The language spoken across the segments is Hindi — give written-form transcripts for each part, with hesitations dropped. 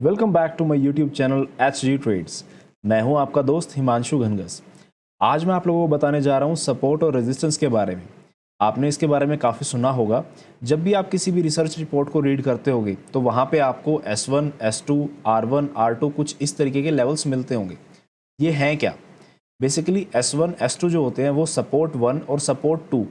Welcome back to my YouTube channel H G trades. मैं हूं आपका दोस्त हिमांशु घनघस। आज मैं आप लोगों को बताने जा रहा हूं सपोर्ट और रेजिस्टेंस के बारे में। आपने इसके बारे में काफ़ी सुना होगा। जब भी आप किसी भी रिसर्च रिपोर्ट को रीड करते होंगे तो वहां पे आपको S1, S2, R1, R2 कुछ इस तरीके के लेवल्स मिलते होंगे। ये हैं क्या? बेसिकली S1, S2 जो होते हैं वो सपोर्ट 1 और सपोर्ट 2,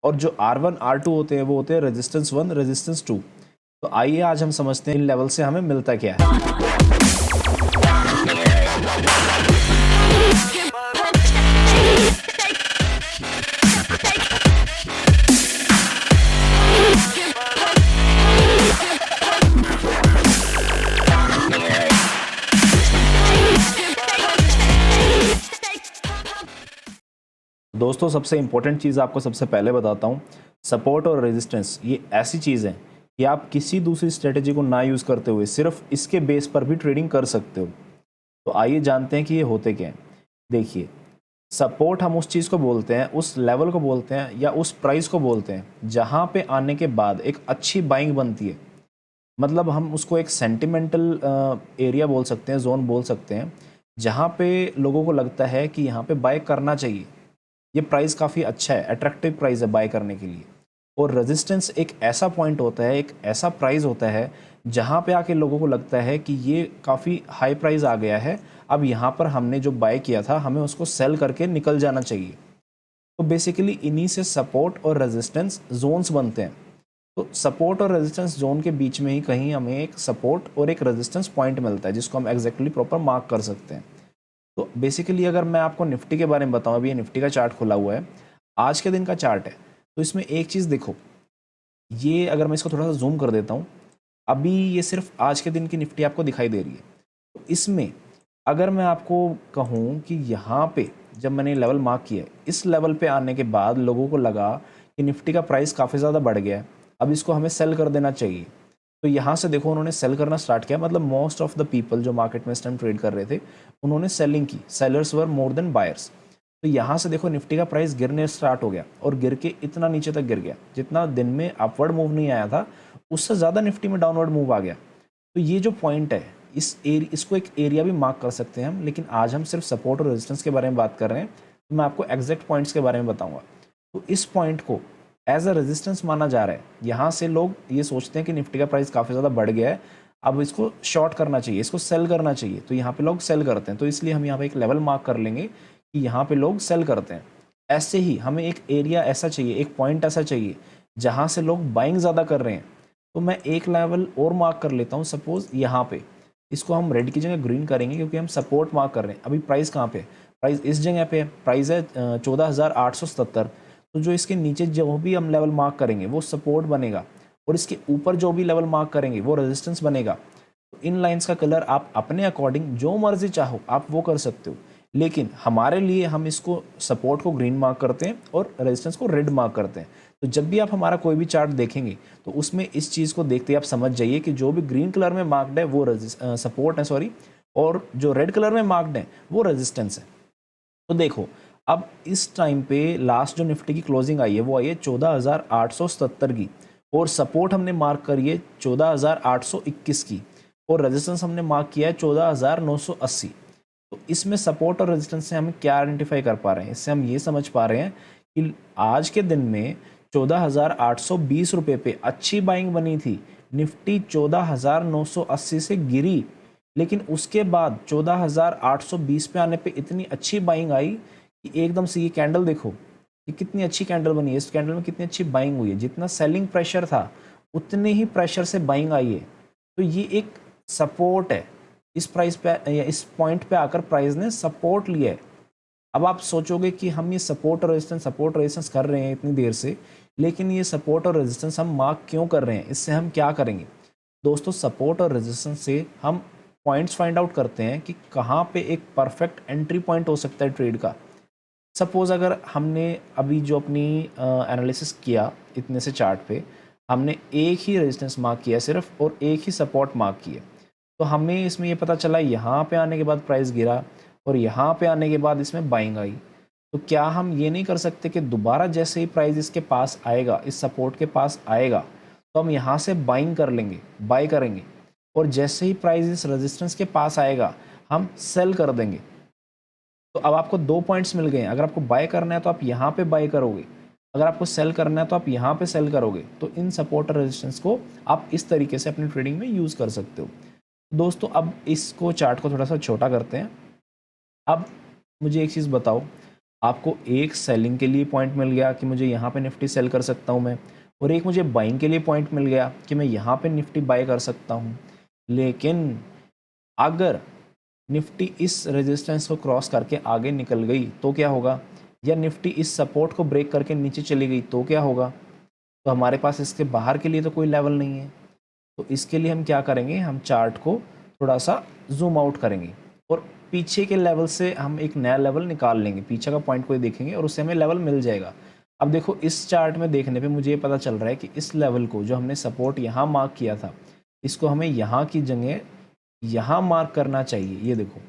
और जो R1, R2 होते हैं वो होते हैं रेजिस्टेंस 1, रेजिस्टेंस 2। तो आइए आज हम समझते हैं इन लेवल से हमें मिलता क्या है। दोस्तों, सबसे इंपॉर्टेंट चीज़ आपको सबसे पहले बताता हूँ। सपोर्ट और रेजिस्टेंस ये ऐसी चीज़ है कि आप किसी दूसरी स्ट्रेटेजी को ना यूज़ करते हुए सिर्फ इसके बेस पर भी ट्रेडिंग कर सकते हो। तो आइए जानते हैं कि ये होते क्या हैं। देखिए, सपोर्ट हम उस चीज़ को बोलते हैं, उस लेवल को बोलते हैं या उस प्राइस को बोलते हैं जहाँ पे आने के बाद एक अच्छी बाइंग बनती है। मतलब हम उसको एक सेंटिमेंटल एरिया बोल सकते हैं, जोन बोल सकते हैं, जहाँ पे लोगों को लगता है कि यहाँ पे बाय करना चाहिए। ये प्राइस काफ़ी अच्छा है, अट्रैक्टिव प्राइस है बाय करने के लिए। और रेजिस्टेंस एक ऐसा पॉइंट होता है, एक ऐसा प्राइस होता है जहाँ पे आके लोगों को लगता है कि ये काफ़ी हाई प्राइस आ गया है, अब यहाँ पर हमने जो बाय किया था हमें उसको सेल करके निकल जाना चाहिए। तो बेसिकली इन्हीं से सपोर्ट और रेजिस्टेंस जोन्स बनते हैं। तो सपोर्ट और रेजिस्टेंस जोन के बीच में ही कहीं हमें एक सपोर्ट और एक रेजिस्टेंस पॉइंट मिलता है जिसको हम एग्जैक्टली प्रॉपर मार्क कर सकते हैं। तो बेसिकली अगर मैं आपको निफ्टी के बारे में बताऊं, अभी ये निफ्टी का चार्ट खुला हुआ है, आज के दिन का चार्ट है। तो इसमें एक चीज़ देखो, ये अगर मैं इसको थोड़ा सा जूम कर देता हूं, अभी ये सिर्फ आज के दिन की निफ्टी आपको दिखाई दे रही है। तो इसमें अगर मैं आपको कहूं कि यहाँ पे जब मैंने लेवल मार्क किया है, इस लेवल पे आने के बाद लोगों को लगा कि निफ्टी का प्राइस काफ़ी ज़्यादा बढ़ गया है, अब इसको हमें सेल कर देना चाहिए। तो यहाँ से देखो उन्होंने सेल करना स्टार्ट किया। मतलब मोस्ट ऑफ द पीपल जो मार्केट में इस टाइम ट्रेड कर रहे थे उन्होंने सेलिंग की। सेलर्स वर मोर देन बायर्स। तो यहाँ से देखो निफ्टी का प्राइस गिरने स्टार्ट हो गया और गिर के इतना नीचे तक गिर गया, जितना दिन में अपवर्ड मूव नहीं आया था उससे ज़्यादा निफ्टी में डाउनवर्ड मूव आ गया। तो ये जो पॉइंट है, इसको एक एरिया भी मार्क कर सकते हैं हम, लेकिन आज हम सिर्फ सपोर्ट और रेजिस्टेंस के बारे में बात कर रहे हैं। तो मैं आपको एग्जैक्ट पॉइंट्स के बारे में बताऊंगा। तो इस पॉइंट को एज अ रेजिस्टेंस माना जा रहा है। यहाँ से लोग ये सोचते हैं कि निफ्टी का प्राइस काफ़ी ज़्यादा बढ़ गया है, अब इसको शॉर्ट करना चाहिए, इसको सेल करना चाहिए। तो यहाँ पे लोग सेल करते हैं। तो इसलिए हम यहाँ पे एक लेवल मार्क कर लेंगे कि यहाँ पे लोग सेल करते हैं। ऐसे ही हमें एक एरिया ऐसा चाहिए, एक पॉइंट ऐसा चाहिए जहाँ से लोग बाइंग ज़्यादा कर रहे हैं। तो मैं एक लेवल और मार्क कर लेता हूँ। सपोज यहाँ पे इसको हम रेड की जगह ग्रीन करेंगे क्योंकि हम सपोर्ट मार्क कर रहे हैं। अभी प्राइस कहाँ पे है? प्राइस इस जगह पे है, प्राइस है 14,877। तो जो इसके नीचे जो भी हम लेवल मार्क करेंगे वो सपोर्ट बनेगा, और इसके ऊपर जो भी लेवल मार्क करेंगे वो रेजिस्टेंस बनेगा। तो इन लाइंस का कलर आप अपने अकॉर्डिंग जो मर्जी चाहो आप वो कर सकते हो, लेकिन हमारे लिए हम इसको सपोर्ट को ग्रीन मार्क करते हैं और रेजिस्टेंस को रेड मार्क करते हैं। तो जब भी आप हमारा कोई भी चार्ट देखेंगे तो उसमें इस चीज़ को देखते ही आप समझ जाइए कि जो भी ग्रीन कलर में मार्क्ड है वो सपोर्ट है, सॉरी, और जो रेड कलर में मार्क्ड है वो रेजिस्टेंस है। तो देखो, अब इस टाइम पे लास्ट जो निफ्टी की क्लोजिंग आई है वो आई है 14,877 की, और सपोर्ट हमने मार्क करी है 14,821 की, और रेजिस्टेंस हमने मार्क किया है 14,980। तो इसमें सपोर्ट और रेजिस्टेंस से हम क्या आइडेंटिफाई कर पा रहे हैं? इससे हम ये समझ पा रहे हैं कि आज के दिन में 14,820 रुपये पे अच्छी बाइंग बनी थी। निफ्टी 14,980 से गिरी, लेकिन उसके बाद 14,820 पे आने पे इतनी अच्छी बाइंग आई कि एकदम से ये कैंडल देखो, ये कितनी अच्छी कैंडल बनी है। इस कैंडल में कितनी अच्छी बाइंग हुई है। जितना सेलिंग प्रेशर था उतने ही प्रेशर से बाइंग आई है। तो ये एक सपोर्ट है। इस प्राइस पे या इस पॉइंट पे आकर प्राइस ने सपोर्ट लिया है। अब आप सोचोगे कि हम ये सपोर्ट और रेजिस्टेंस कर रहे हैं इतनी देर से, लेकिन ये सपोर्ट और रेजिस्टेंस हम मार्क क्यों कर रहे हैं? इससे हम क्या करेंगे? दोस्तों, सपोर्ट और रेजिस्टेंस से हम पॉइंट्स फाइंड आउट करते हैं कि कहाँ पे एक परफेक्ट एंट्री पॉइंट हो सकता है ट्रेड का। सपोज अगर हमने अभी जो अपनी एनालिसिस किया इतने से चार्ट पे, हमने एक ही रेजिस्टेंस मार्क किया सिर्फ और एक ही सपोर्ट मार्क किया, तो हमें इसमें ये पता चला यहाँ पे आने के बाद प्राइस गिरा और यहाँ पे आने के बाद इसमें बाइंग आई। तो क्या हम ये नहीं कर सकते कि दोबारा जैसे ही प्राइस इसके पास आएगा, इस सपोर्ट के पास आएगा, तो हम यहाँ से बाइंग कर लेंगे, बाय करेंगे, और जैसे ही प्राइस इस रेजिस्टेंस के पास आएगा हम सेल कर देंगे। तो अब आपको 2 पॉइंट्स मिल गए हैं। अगर आपको बाय करना है तो आप यहाँ पे बाय करोगे, अगर आपको सेल करना है तो आप यहाँ पे सेल करोगे। तो इन सपोर्ट और रेजिस्टेंस को आप इस तरीके से अपनी ट्रेडिंग में यूज़ कर सकते हो। दोस्तों अब इसको चार्ट को थोड़ा सा छोटा करते हैं। अब मुझे एक चीज़ बताओ, आपको एक सेलिंग के लिए पॉइंट मिल गया कि मुझे यहाँ पे निफ्टी सेल कर सकता हूँ मैं, और एक मुझे बाइंग के लिए पॉइंट मिल गया कि मैं यहाँ पे निफ्टी बाय कर सकता हूँ। लेकिन अगर निफ्टी इस रेजिस्टेंस को क्रॉस करके आगे निकल गई तो क्या होगा, या निफ्टी इस सपोर्ट को ब्रेक करके नीचे चली गई तो क्या होगा। तो हमारे पास इसके बाहर के लिए तो कोई लेवल नहीं है। तो इसके लिए हम क्या करेंगे, हम चार्ट को थोड़ा सा जूम आउट करेंगे और पीछे के लेवल से हम एक नया लेवल निकाल लेंगे, पीछे का पॉइंट कोई देखेंगे और उससे हमें लेवल मिल जाएगा। अब देखो इस चार्ट में देखने पे मुझे ये पता चल रहा है कि इस लेवल को जो हमने सपोर्ट यहाँ मार्क किया था, इसको हमें यहाँ की जगह यहाँ मार्क करना चाहिए। ये देखो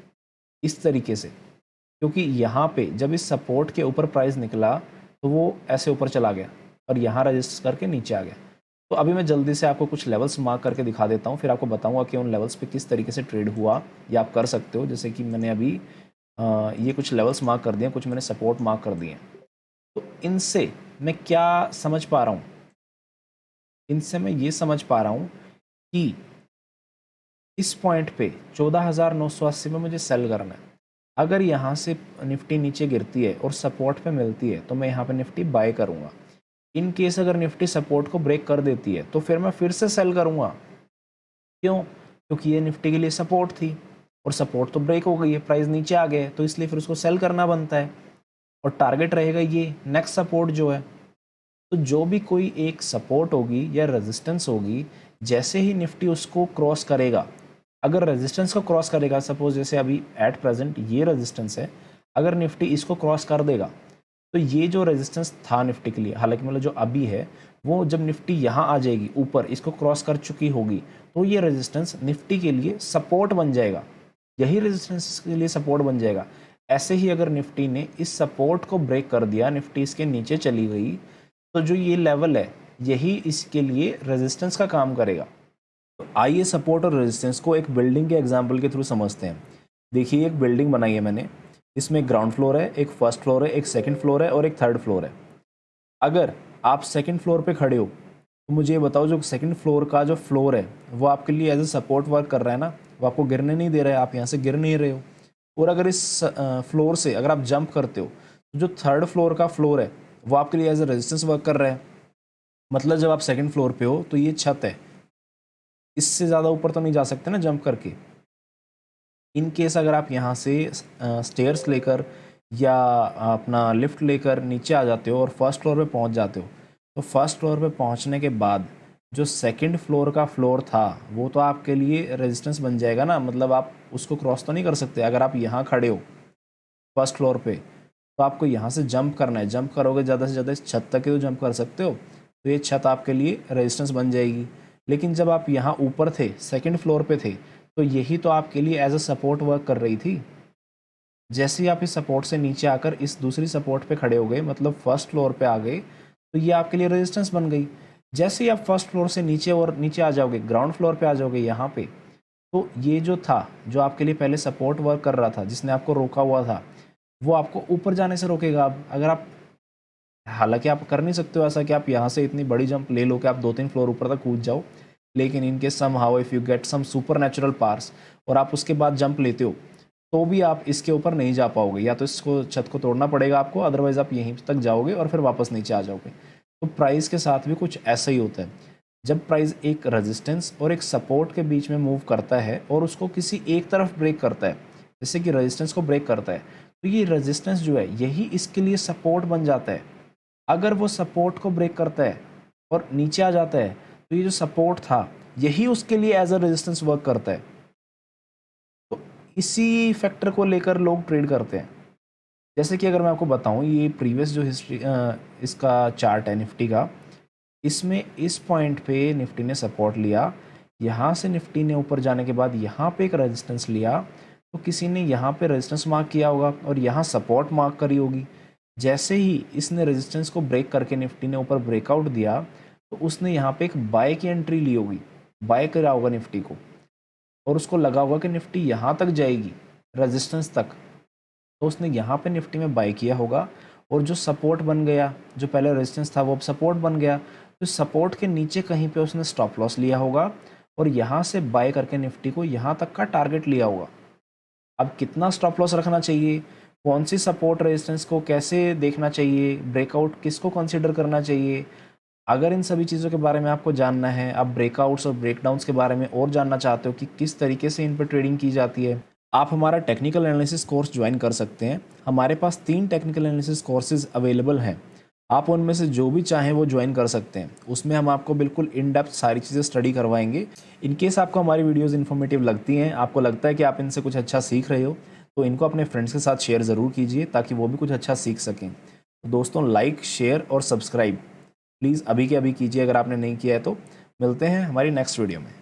इस तरीके से, क्योंकि यहाँ पे जब इस सपोर्ट के ऊपर प्राइस निकला तो वो ऐसे ऊपर चला गया और यहाँ रजिस्टर करके नीचे आ गया। तो अभी मैं जल्दी से आपको कुछ लेवल्स मार्क करके दिखा देता हूँ, फिर आपको बताऊँगा कि उन लेवल्स पे किस तरीके से ट्रेड हुआ या आप कर सकते हो। जैसे कि मैंने अभी ये कुछ लेवल्स मार्क कर दिए, कुछ मैंने सपोर्ट मार्क कर दिए। तो इनसे मैं क्या समझ पा रहा हूँ, इनसे मैं ये समझ पा रहा हूँ कि इस पॉइंट पे 14,980 में मुझे सेल करना है। अगर यहाँ से निफ्टी नीचे गिरती है और सपोर्ट पे मिलती है तो मैं यहाँ पे निफ्टी बाय करूँगा। इन केस अगर निफ्टी सपोर्ट को ब्रेक कर देती है तो फिर मैं फिर से सेल करूँगा। क्यों? क्योंकि ये निफ्टी के लिए सपोर्ट थी और सपोर्ट तो ब्रेक हो गई है, प्राइस नीचे आ गए, तो इसलिए फिर उसको सेल करना बनता है और टारगेट रहेगा ये नेक्स्ट सपोर्ट जो है। तो जो भी कोई एक सपोर्ट होगी या रेजिस्टेंस होगी, जैसे ही निफ्टी उसको क्रॉस करेगा, अगर रेजिस्टेंस को क्रॉस करेगा, सपोज जैसे अभी एट प्रेजेंट ये रेजिस्टेंस है, अगर निफ्टी इसको क्रॉस कर देगा तो ये जो रेजिस्टेंस था निफ्टी के लिए, हालांकि मतलब जो अभी है, वो जब निफ्टी यहाँ आ जाएगी ऊपर, इसको क्रॉस कर चुकी होगी, तो ये रेजिस्टेंस निफ्टी के लिए सपोर्ट बन जाएगा, यही रेजिस्टेंस के लिए सपोर्ट बन जाएगा। ऐसे ही अगर निफ्टी ने इस सपोर्ट को ब्रेक कर दिया, निफ्टी इसके नीचे चली गई, तो जो ये लेवल है यही इसके लिए रेजिस्टेंस का काम करेगा। तो आइए सपोर्ट और रेजिस्टेंस को एक बिल्डिंग के एग्जाम्पल के थ्रू समझते हैं। देखिए एक बिल्डिंग बनाई है मैंने, इसमें ग्राउंड फ्लोर है, एक फर्स्ट फ्लोर है, एक सेकंड फ्लोर है और एक थर्ड फ्लोर है। अगर आप सेकंड फ्लोर पे खड़े हो तो मुझे ये बताओ, जो सेकंड फ्लोर का जो फ्लोर है वो आपके लिए एज ए सपोर्ट वर्क कर रहा है ना, वो आपको गिरने नहीं दे रहा है, आप यहाँ से गिर नहीं रहे हो। और अगर इस फ्लोर से अगर आप जंप करते हो तो जो थर्ड फ्लोर का फ्लोर है वो आपके लिए एज ए रेजिस्टेंस वर्क कर रहा है। मतलब जब आप सेकंड फ्लोर पे हो तो ये छत है, इससे ज़्यादा ऊपर तो नहीं जा सकते ना जंप करके। इन केस अगर आप यहाँ से स्टेयर्स लेकर या अपना लिफ्ट लेकर नीचे आ जाते हो और फर्स्ट फ्लोर पे पहुँच जाते हो, तो फर्स्ट फ्लोर पे पहुँचने के बाद जो सेकंड फ्लोर का फ्लोर था वो तो आपके लिए रेजिस्टेंस बन जाएगा ना। मतलब आप उसको क्रॉस तो नहीं कर सकते। अगर आप यहाँ खड़े हो फर्स्ट फ्लोर पे तो आपको यहाँ से जंप करना है, जंप करोगे ज़्यादा से ज़्यादा इस छत तक ही तो जंप कर सकते हो, तो ये छत आपके लिए रेजिस्टेंस बन जाएगी। लेकिन जब आप यहाँ ऊपर थे, सेकंड फ्लोर पे थे, तो यही तो आपके लिए एज अ सपोर्ट वर्क कर रही थी। जैसे ही आप इस सपोर्ट से नीचे आकर इस दूसरी सपोर्ट पे खड़े हो गए, मतलब फर्स्ट फ्लोर पे आ गए, तो ये आपके लिए रेजिस्टेंस बन गई। जैसे ही आप फर्स्ट फ्लोर से नीचे और नीचे आ जाओगे, ग्राउंड फ्लोर पे आ जाओगे यहाँ पे, तो ये जो था, जो आपके लिए पहले सपोर्ट वर्क कर रहा था, जिसने आपको रोका हुआ था, वो आपको ऊपर जाने से रोकेगा। अब अगर आप, हालांकि आप कर नहीं सकते हो ऐसा कि आप यहाँ से इतनी बड़ी जंप ले लो कि आप 2-3 फ्लोर ऊपर तक कूद जाओ, लेकिन इनके somehow if you get some supernatural powers और आप उसके बाद जंप लेते हो, तो भी आप इसके ऊपर नहीं जा पाओगे। या तो इसको, छत को तोड़ना पड़ेगा आपको, अदरवाइज़ आप यहीं तक जाओगे और फिर वापस नीचे आ जाओगे। तो प्राइस के साथ भी कुछ ऐसा ही होता है। जब प्राइस एक रेजिस्टेंस और एक सपोर्ट के बीच में मूव करता है और उसको किसी एक तरफ ब्रेक करता है, जैसे कि रेजिस्टेंस को ब्रेक करता है, तो ये रेजिस्टेंस जो है यही इसके लिए सपोर्ट बन जाता है। अगर वो सपोर्ट को ब्रेक करता है और नीचे आ जाता है, तो ये जो सपोर्ट था यही उसके लिए एज अ रेजिस्टेंस वर्क करता है। तो इसी फैक्टर को लेकर लोग ट्रेड करते हैं। जैसे कि अगर मैं आपको बताऊं, ये प्रीवियस जो हिस्ट्री इसका चार्ट है निफ्टी का, इसमें इस पॉइंट पे निफ्टी ने सपोर्ट लिया, यहाँ से निफ्टी ने ऊपर जाने के बाद यहाँ पे एक रेजिस्टेंस लिया, तो किसी ने यहाँ पे रेजिस्टेंस मार्क किया होगा और यहाँ सपोर्ट मार्क करी होगी। जैसे ही इसने रेजिस्टेंस को ब्रेक करके निफ्टी ने ऊपर ब्रेकआउट दिया, तो उसने यहाँ पे एक बाय की एंट्री ली होगी, बाय करा होगा निफ्टी को। और उसको लगा होगा कि निफ्टी यहाँ तक जाएगी रेजिस्टेंस तक, तो उसने यहाँ पे निफ्टी में बाय किया होगा, और जो सपोर्ट बन गया, जो पहले रेजिस्टेंस था वो अब सपोर्ट बन गया, तो सपोर्ट के नीचे कहीं पे उसने स्टॉप लॉस लिया होगा और यहाँ से बाय करके निफ्टी को यहाँ तक का टारगेट लिया होगा। अब कितना स्टॉप लॉस रखना चाहिए, कौन सी सपोर्ट रेजिस्टेंस को कैसे देखना चाहिए, ब्रेकआउट किसको कंसीडर करना चाहिए, अगर इन सभी चीज़ों के बारे में आपको जानना है, आप ब्रेकआउट्स और ब्रेकडाउन्स के बारे में और जानना चाहते हो कि किस तरीके से इन पर ट्रेडिंग की जाती है, आप हमारा टेक्निकल एनालिसिस कोर्स ज्वाइन कर सकते हैं। हमारे पास 3 टेक्निकल एनालिसिस कोर्सेज अवेलेबल हैं, आप उनमें से जो भी चाहें वो ज्वाइन कर सकते हैं। उसमें हम आपको बिल्कुल इन डेप्थ सारी चीज़ें स्टडी करवाएंगे। इन केस आपको हमारी वीडियोज़ इन्फॉर्मेटिव लगती हैं, आपको लगता है कि आप इनसे कुछ अच्छा सीख रहे हो, तो इनको अपने फ्रेंड्स के साथ शेयर ज़रूर कीजिए ताकि वो भी कुछ अच्छा सीख सकें। तो दोस्तों, लाइक, शेयर और सब्सक्राइब प्लीज़ अभी के अभी कीजिए अगर आपने नहीं किया है तो। मिलते हैं हमारी नेक्स्ट वीडियो में।